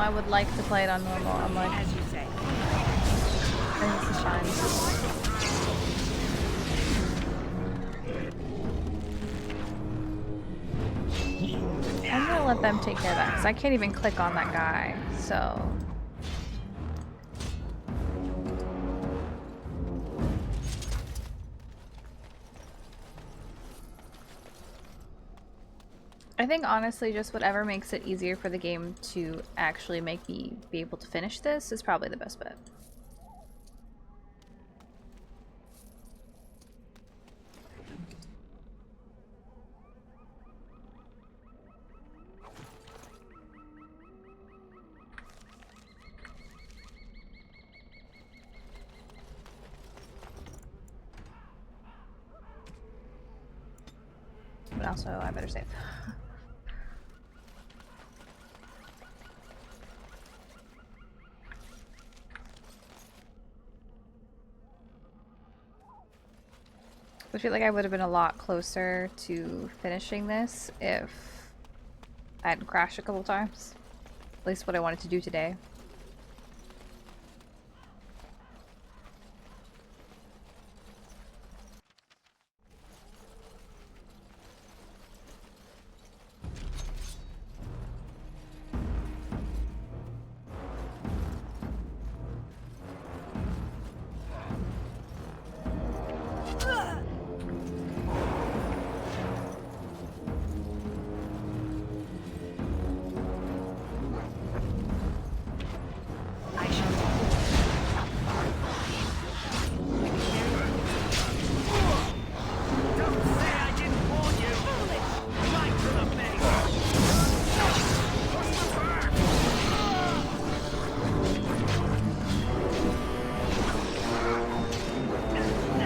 I would like to play it on normal. I'm like, as you say. I think this is fine. I'm gonna let them take care of that because I can't even click on that guy, so. I think honestly just whatever makes it easier for the game to actually make me be able to finish this is probably the best bet. But also I better save. I feel like I would have been a lot closer to finishing this if I hadn't crashed a couple times. At least what I wanted to do today.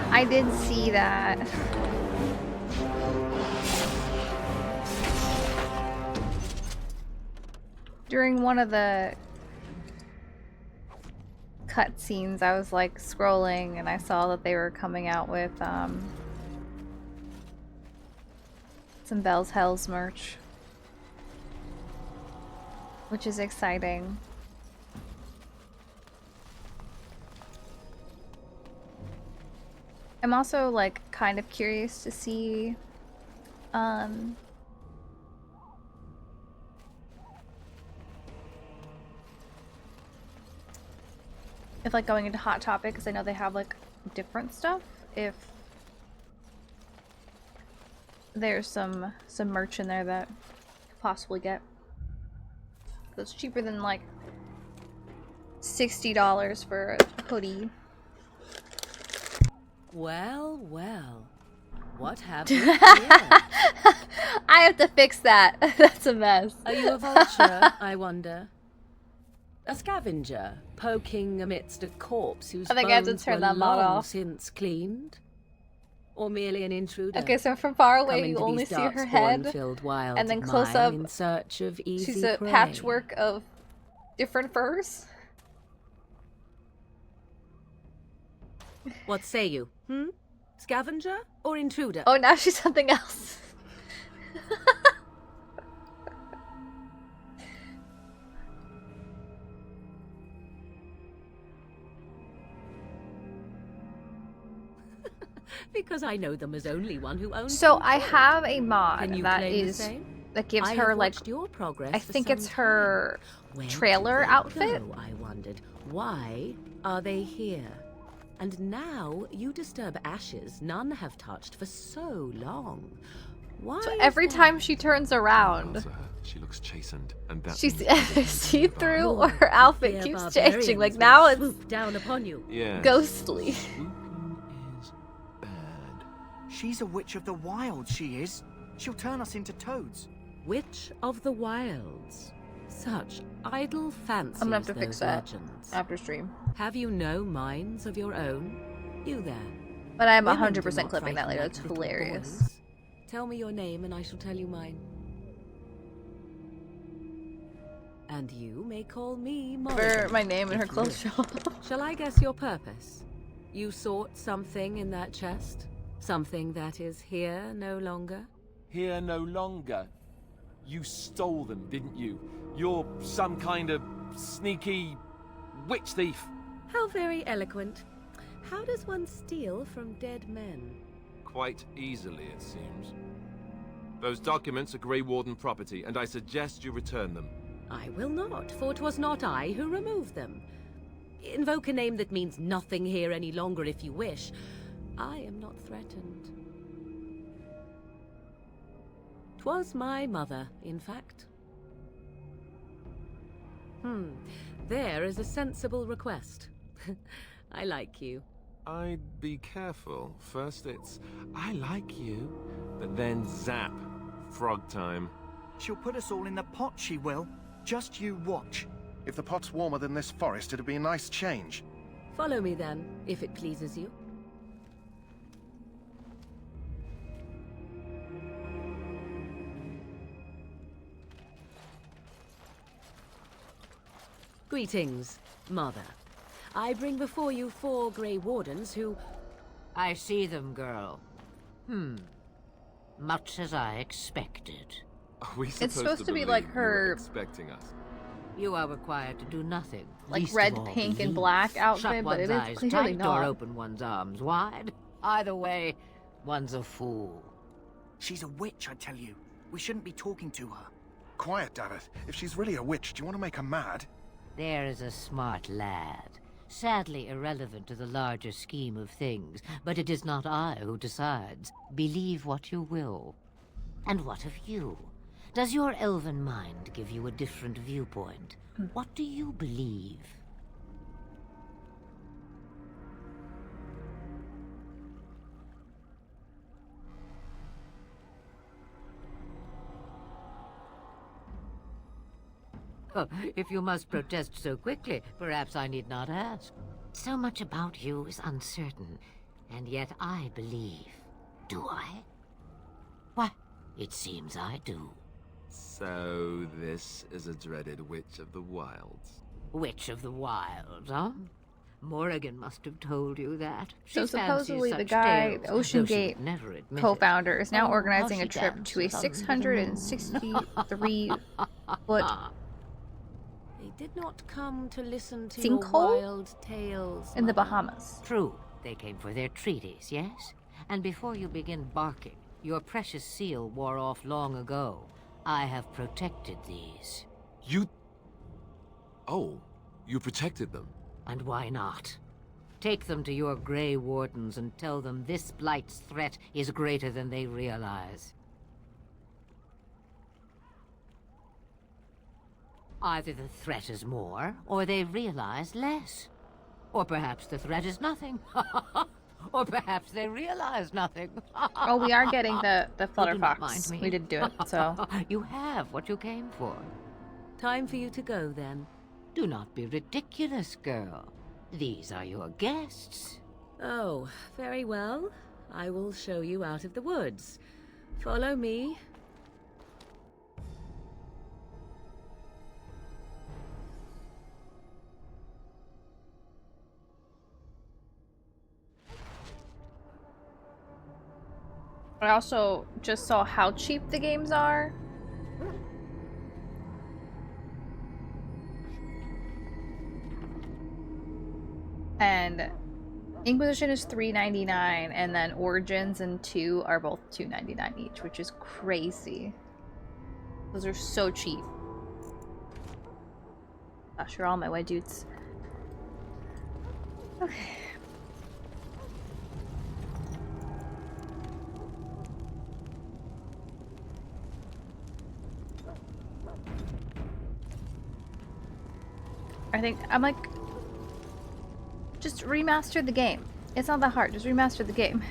I did see that. During one of the cutscenes, I was like scrolling and I saw that they were coming out with some Bell's Hells merch, which is exciting. I'm also like kind of curious to see if like going into Hot Topic, because I know they have like different stuff, if there's some merch in there that I could possibly get. It's cheaper than like $60 for a hoodie. Well, well. What have you here? I have to fix that. That's a mess. Are you a vulture, I wonder? A scavenger, poking amidst a corpse whose I think I have to bones turn were that mod long off. since cleaned? Or merely an intruder? Okay, so from far away coming you to only these see her darkspawn head, filled wilds and then of close mine up, in search of easy she's a prey. patchwork of different furs. What say you? Scavenger or intruder? Oh, now she's something else. Because I know them as only one who owns So them I both. have a Can mod you that claim the is same? that gives I her have like watched your progress I for think some it's her time. Where trailer did they outfit. go, I wondered. Why are they here? And now you disturb ashes none have touched for so long. Why? So is every that? time she turns around, Answer her. She looks chastened, and that she's means she doesn't see through Your or her outfit dear keeps barbarians changing. Like will now it's swoop down upon you. Yes. ghostly. Swooping is bad. She's a witch of the wild, she is. She'll turn us into toads. Witch of the wilds. Such idle fancies. I'm gonna have to fix those that legends. after stream. Have you no minds of your own? You there? But I'm Women do 100% not clipping that frighten later. like It's little hilarious. boys. Tell me your name and I shall tell you mine. And you may call me For Morrigan, my name and her if you clothes wish. show up. Shall I guess your purpose? You sought something in that chest? Something that is here no longer? Here no longer. You stole them, didn't you? You're some kind of sneaky witch thief. How very eloquent. How does one steal from dead men? Quite easily, it seems. Those documents are Grey Warden property, and I suggest you return them. I will not, for 'twas not I who removed them. Invoke a name that means nothing here any longer if you wish. I am not threatened. 'Twas my mother, in fact. There is a sensible request. I like you. I'd be careful. First it's, I like you, but then zap. Frog time. She'll put us all in the pot, she will. Just you watch. If the pot's warmer than this forest, it'd be a nice change. Follow me then, if it pleases you. Greetings, Mother. I bring before you 4 Grey Wardens who... I see them, girl. Much as I expected. Are we supposed to be believe like you her- were expecting us? You are required to do nothing. Like least red, of all pink, and believe. black outfit, Shut but it one's is eyes clearly tight or not. open one's arms wide. Either way, one's a fool. She's a witch, I tell you. We shouldn't be talking to her. Quiet, Davith. If she's really a witch, do you want to make her mad? There is a smart lad. Sadly irrelevant to the larger scheme of things, but it is not I who decides. Believe what you will. And what of you? Does your elven mind give you a different viewpoint? What do you believe? Oh, if you must protest so quickly, perhaps I need not ask. So much about you is uncertain, and yet I believe. Do I? Why, it seems I do. So this is a dreaded Witch of the Wilds. Witch of the Wilds, huh? Morrigan must have told you that. So She fancies supposedly the such guy, tales, the Ocean though she Gate would never admit it. co-founder, is now Oh, organizing how a she trip to a dances under the moon. 663-foot They did not come to listen to Sinkhole? your wild tales, in the Mother. Bahamas. True, they came for their treaties, yes? And before you begin barking, your precious seal wore off long ago. I have protected these. You... Oh, you protected them. And why not? Take them to your Grey Wardens and tell them this Blight's threat is greater than they realize. Either the threat is more, or they realize less. Or perhaps the threat is nothing. Or perhaps they realize nothing. Oh, we are getting the You Flutter do not Fox. mind me. We did do it, so... You have what you came for. Time for you to go, then. Do not be ridiculous, girl. These are your guests. Oh, very well. I will show you out of the woods. Follow me. I also just saw how cheap the games are. And Inquisition is $3.99, and then Origins and 2 are both $2.99 each, which is crazy. Those are so cheap. Gosh, you're all my way, dudes. Okay. I think I'm like, just remaster the game. It's not that hard. Just remaster the game.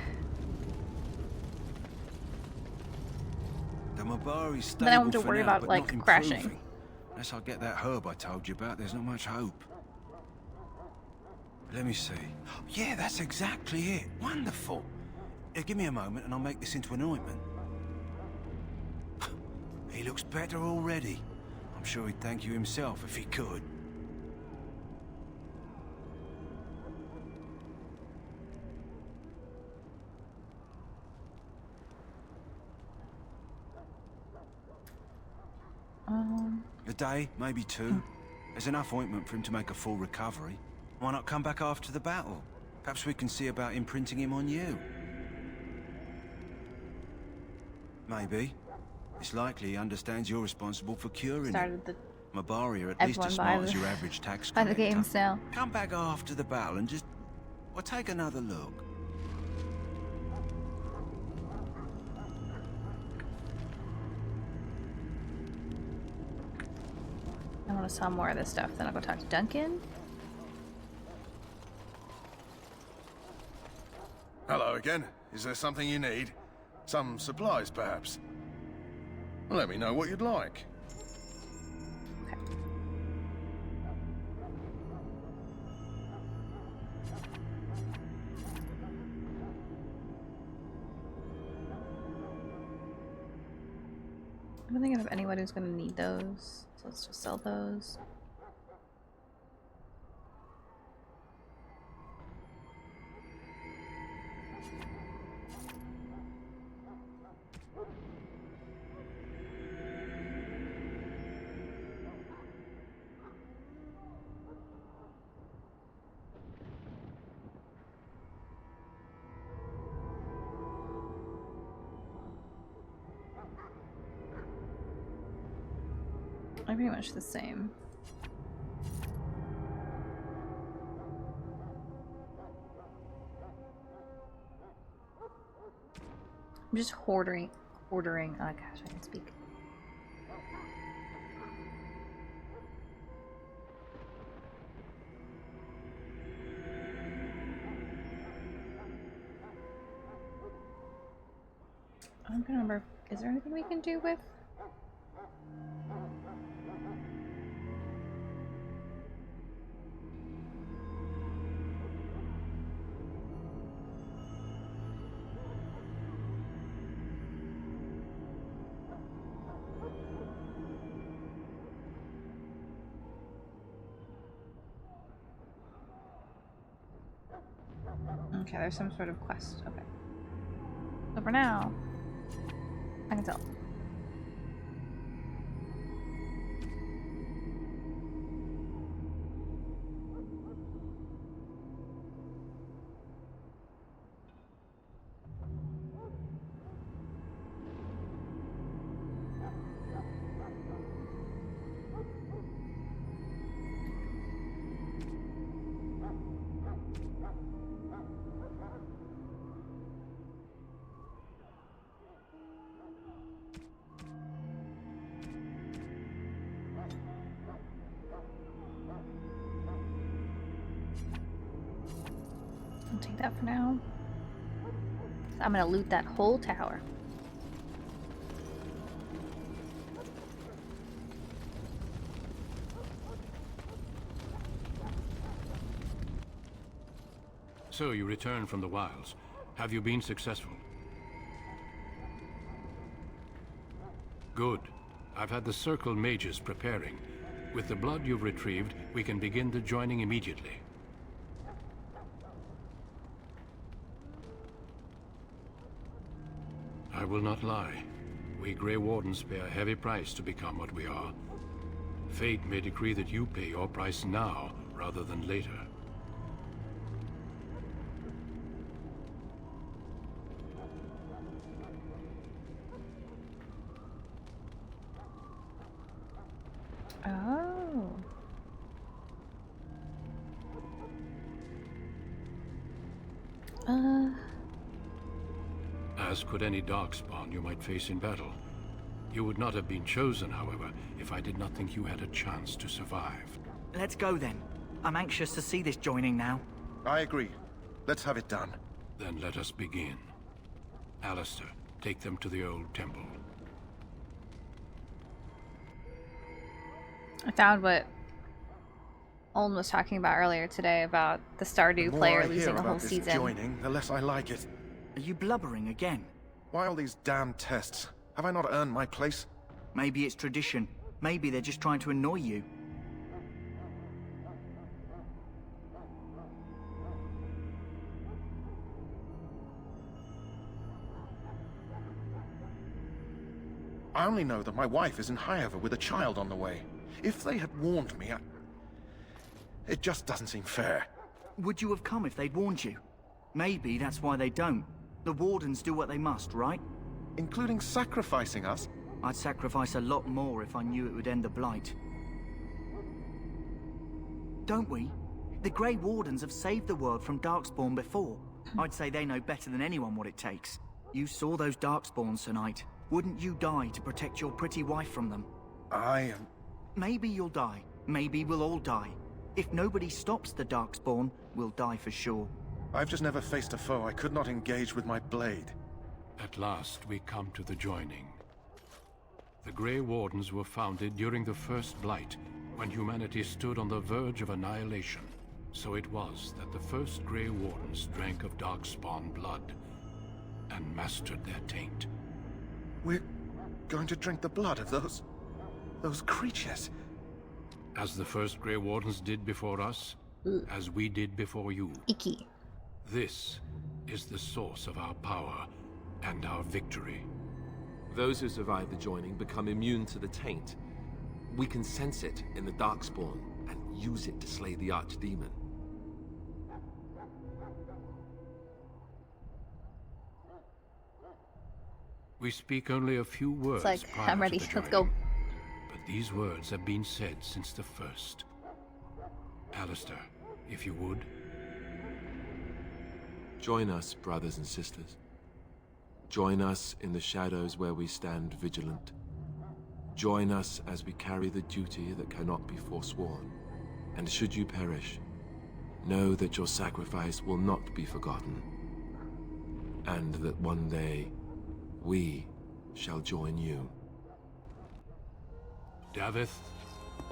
The Mabari's Then I don't stable have to for worry now, about, but like, not crashing. improving. Unless I get that herb I told you about, there's not much hope. Let me see. Yeah, that's exactly it. Wonderful. Give me a moment and I'll make this into an ointment. He looks better already. I'm sure he'd thank you himself if he could. A day, maybe 2. There's enough ointment for him to make a full recovery. Why not come back after the battle? Perhaps we can see about imprinting him on you. Maybe. It's likely he understands you're responsible for curing him. Started the Mabaria at least everyone as by smart the- as your average tax by the collector. games now. Come back after the battle and just... well, take another look. I want to sell more of this stuff. Then I'll go talk to Duncan. Hello again. Is there something you need? Some supplies, perhaps? Let me know what you'd like. Okay. I'm not thinking of anyone who's going to need those. So let's just sell those. I'm pretty much the same. I'm just ordering. Oh gosh, I can speak. I'm gonna remember. Is there anything we can do with? Okay, there's some sort of quest. Okay. So for now, I can tell. I'll take that for now. I'm gonna loot that whole tower. So you returned from the wilds. Have you been successful? Good. I've had the Circle mages preparing. With the blood you've retrieved, we can begin the joining immediately. I will not lie. We Grey Wardens pay a heavy price to become what we are. Fate may decree that you pay your price now, rather than later. Oh. As could any darkspawn you might face in battle. You would not have been chosen, however, if I did not think you had a chance to survive. Let's go then. I'm anxious to see this joining now. I agree. Let's have it done. Then let us begin. Alistair, take them to the old temple. I found what Olin was talking about earlier today about the Stardew The more player I hear losing a about whole this season. joining, the less I like it. Are you blubbering again? Why all these damn tests? Have I not earned my place? Maybe it's tradition. Maybe they're just trying to annoy you. I only know that my wife is in Highover with a child on the way. If they had warned me, It just doesn't seem fair. Would you have come if they'd warned you? Maybe that's why they don't. The Wardens do what they must, right? Including sacrificing us? I'd sacrifice a lot more if I knew it would end the Blight. Don't we? The Grey Wardens have saved the world from Darkspawn before. I'd say they know better than anyone what it takes. You saw those Darkspawns tonight. Wouldn't you die to protect your pretty wife from them? Maybe you'll die. Maybe we'll all die. If nobody stops the Darkspawn, we'll die for sure. I've just never faced a foe I could not engage with my blade. At last, we come to the joining. The Grey Wardens were founded during the First Blight, when humanity stood on the verge of annihilation. So it was that the first Grey Wardens drank of Darkspawn blood and mastered their taint. We're going to drink the blood of those creatures. As the first Grey Wardens did before us, as we did before you. Icky. This is the source of our power and our victory. Those who survive the joining become immune to the taint. We can sense it in the Darkspawn and use it to slay the Archdemon. We speak only a few words It's like, prior I'm ready. to the Let's go. joining, but these words have been said since the first. Alistair, if you would. Join us, brothers and sisters. Join us in the shadows where we stand vigilant. Join us as we carry the duty that cannot be forsworn. And should you perish, know that your sacrifice will not be forgotten. And that one day, we shall join you. Davith,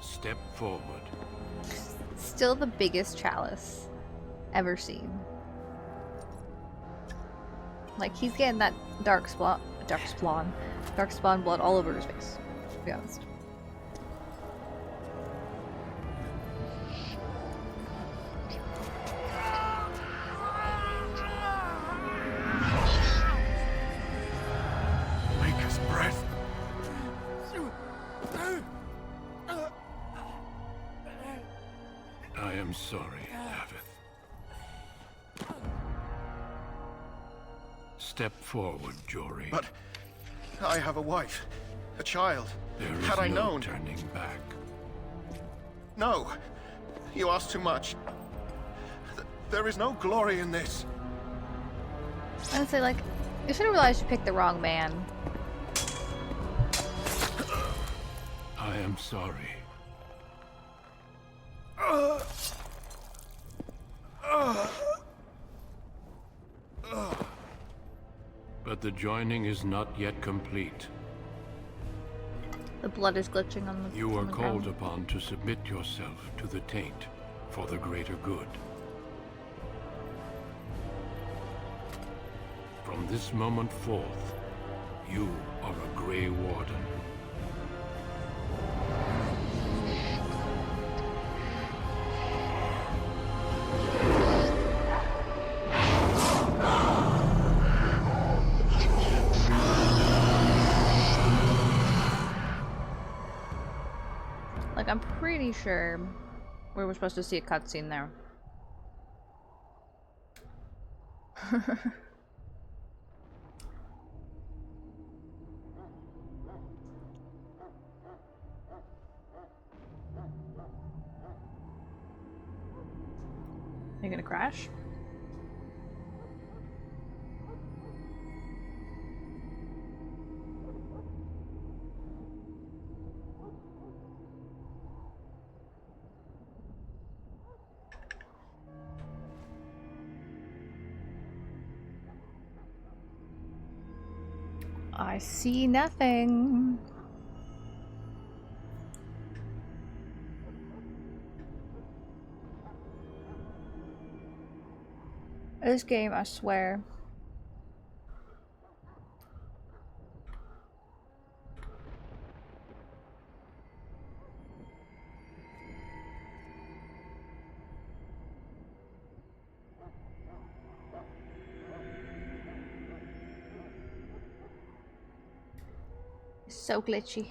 step forward. Still the biggest chalice ever seen. Like, he's getting that darkspawn blood all over his face, to be honest. Maker's breath. I am sorry, Davith. Step forward, Jory. But I have a wife, a child. There is Had I no known... turning back. No, you ask too much. There is no glory in this. I'd say, like, you should have realized you picked the wrong man. I am sorry. But the joining is not yet complete. The blood is glitching on the You are on the called ground. upon to submit yourself to the taint for the greater good. From this moment forth, you are a Grey Warden. Like, I'm pretty sure we were supposed to see a cutscene there. You gonna crash? I see nothing. This game, I swear. So glitchy.